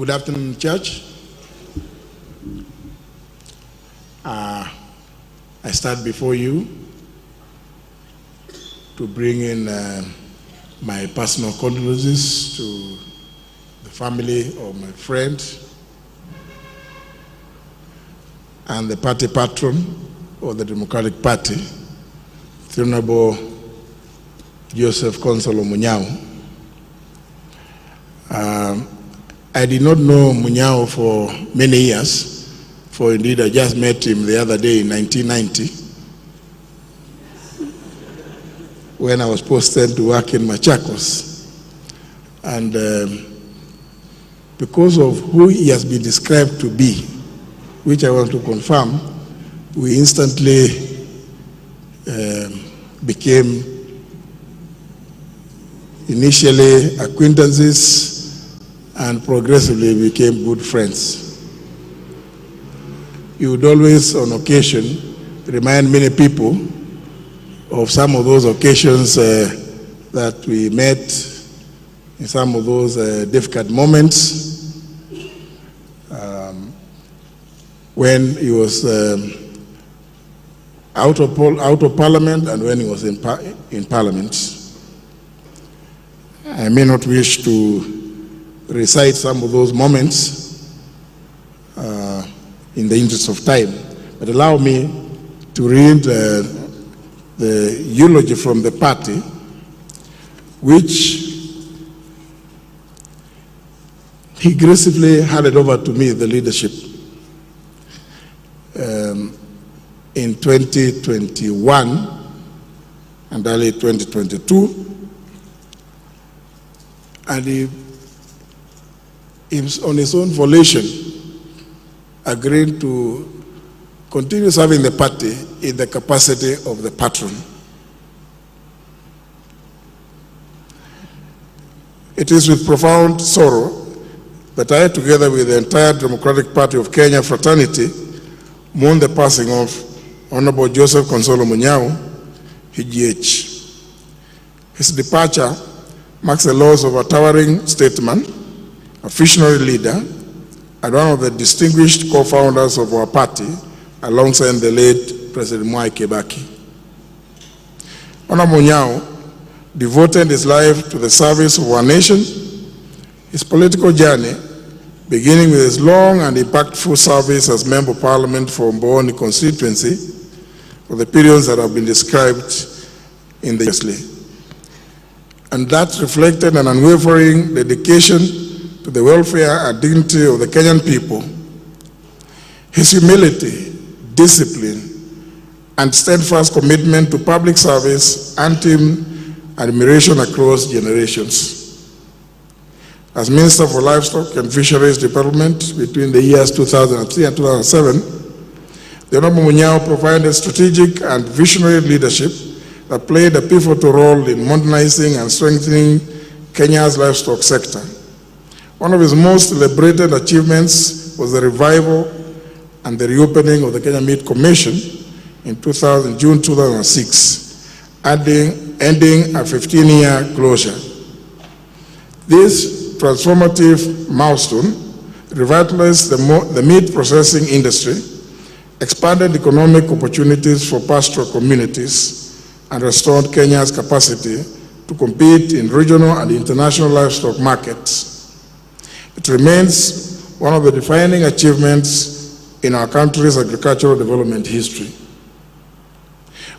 Good afternoon, Church. I stand before you to bring in my personal condolences to the family of my friend and the party patron of the Democratic Party, Honorable Joseph Consolo Munyao. I did not know Munyao for many years, for indeed I just met him the other day in 1990 when I was posted to work in Machakos. And because of who he has been described to be, which I want to confirm, we instantly became initially acquaintances and progressively became good friends. He would always, on occasion, remind many people of some of those occasions that we met in some of those difficult moments when he was out of parliament and when he was in parliament. I may not wish to recite some of those moments in the interest of time, but allow me to read the eulogy from the party, which he gracefully handed over to me, the leadership, in 2021 and early 2022. And he, on his own volition, agreed to continue serving the party in the capacity of the patron. It is with profound sorrow that I, together with the entire Democratic Party of Kenya fraternity, mourn the passing of Honorable Joseph Consolo Munyao, HGH. His departure marks the loss of a towering statesman, a visionary leader, and one of the distinguished co-founders of our party, alongside the late President Mwai Kibaki. Honorable Munyao devoted his life to the service of our nation. His political journey, beginning with his long and impactful service as Member of Parliament for Mboni constituency, for the periods that have been described in the previously. And that reflected an unwavering dedication to the welfare and dignity of the Kenyan people. His humility, discipline, and steadfast commitment to public service earned him admiration across generations. As Minister for Livestock and Fisheries Development between the years 2003 and 2007, the Honorable Munyao provided strategic and visionary leadership that played a pivotal role in modernizing and strengthening Kenya's livestock sector. One of his most celebrated achievements was the revival and the reopening of the Kenya Meat Commission in June 2006, ending a 15-year closure. This transformative milestone revitalized the meat processing industry, expanded economic opportunities for pastoral communities, and restored Kenya's capacity to compete in regional and international livestock markets. It remains one of the defining achievements in our country's agricultural development history.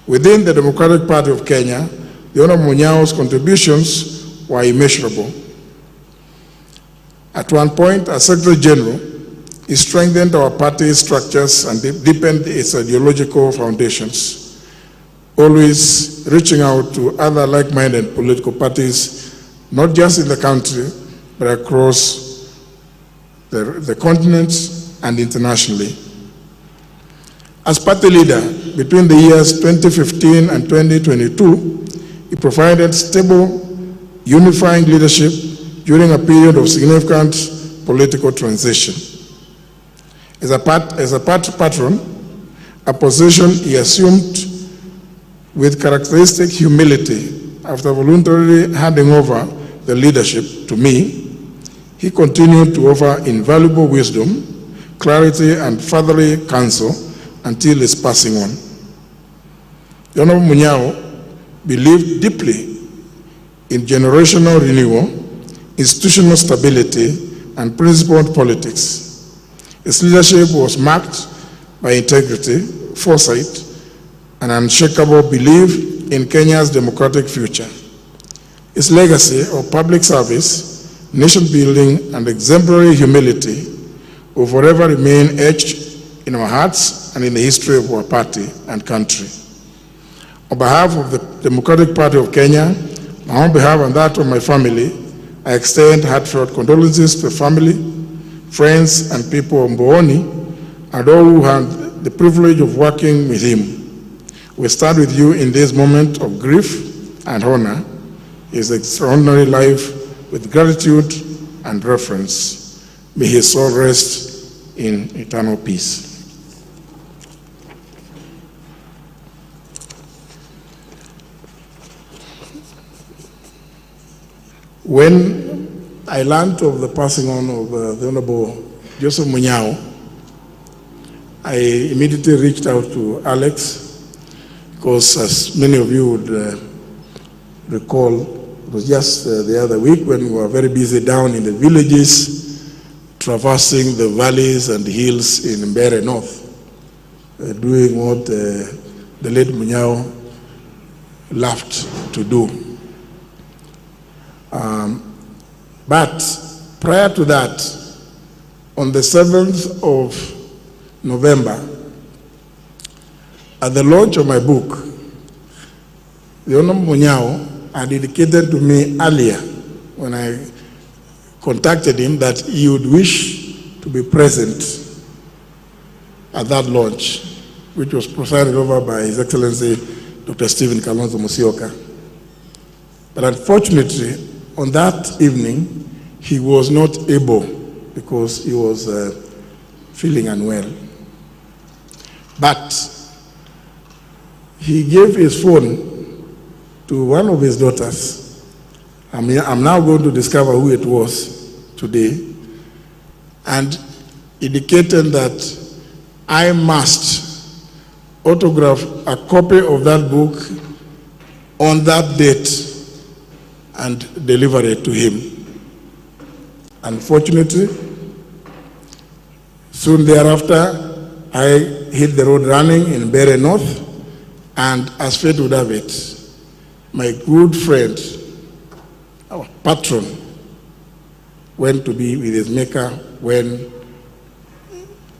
Within the Democratic Party of Kenya, the Honorable Munyao's contributions were immeasurable. At one point, as Secretary General, he strengthened our party's structures and deepened its ideological foundations, always reaching out to other like-minded political parties, not just in the country, but across the continent and internationally. As party leader, between the years 2015 and 2022, he provided stable, unifying leadership during a period of significant political transition. As a party patron, a position he assumed with characteristic humility after voluntarily handing over the leadership to me, He continued to offer invaluable wisdom, clarity, and fatherly counsel until his passing on. The Honorable Munyao believed deeply in generational renewal, institutional stability, and principled politics. His leadership was marked by integrity, foresight, and unshakable belief in Kenya's democratic future. His legacy of public service, nation building, and exemplary humility will forever remain etched in our hearts and in the history of our party and country. On behalf of the Democratic Party of Kenya, my own behalf and that of my family, I extend heartfelt condolences to the family, friends, and people of Mbooni, and all who had the privilege of working with him. We stand with you in this moment of grief and honor his extraordinary life with gratitude and reverence. May his soul rest in eternal peace. When I learned of the passing on of the Honorable Joseph Munyao, I immediately reached out to Alex, because as many of you would recall, it was just the other week when we were very busy down in the villages, traversing the valleys and hills in Mbeere North, doing what the late Munyao loved to do. But prior to that, on the 7th of November, at the launch of my book, the Honorable Munyao had indicated to me earlier when I contacted him that he would wish to be present at that launch, which was presided over by His Excellency Dr. Stephen Kalonzo Musyoka. But unfortunately, on that evening, he was not able because he was feeling unwell. But he gave his phone to one of his daughters. I'm now going to discover who it was today, and indicated that I must autograph a copy of that book on that date and deliver it to him. Unfortunately, soon thereafter, I hit the road running in Mbeere North, and as fate would have it, my good friend, our patron, went to be with his maker when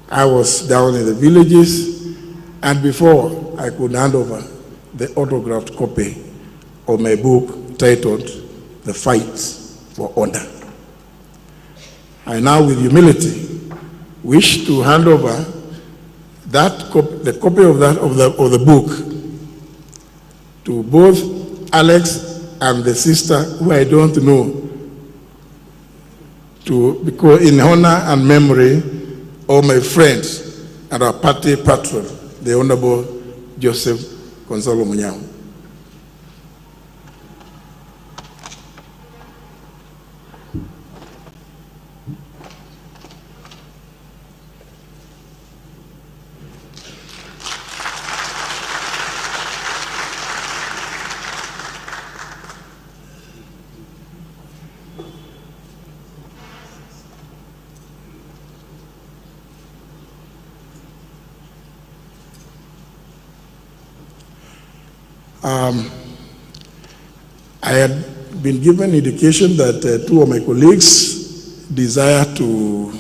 I was down in the villages, and before I could hand over the autographed copy of my book titled The Fight for Honor. I now, with humility, wish to hand over the copy of the book to both Alex and the sister, who I don't know, because in honor and memory of my friend and our party patron, the Honorable Joseph Gonzalo Munyao. I had been given indication that two of my colleagues desire to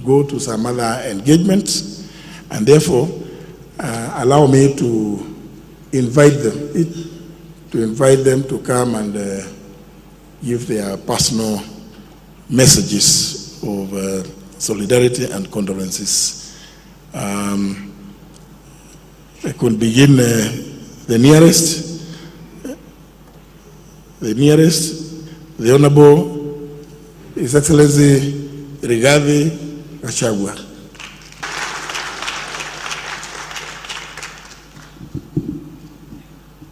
go to some other engagements, and therefore allow me to invite them to come and give their personal messages of solidarity and condolences. I could begin the Honorable His Excellency Rigathi Gachagua.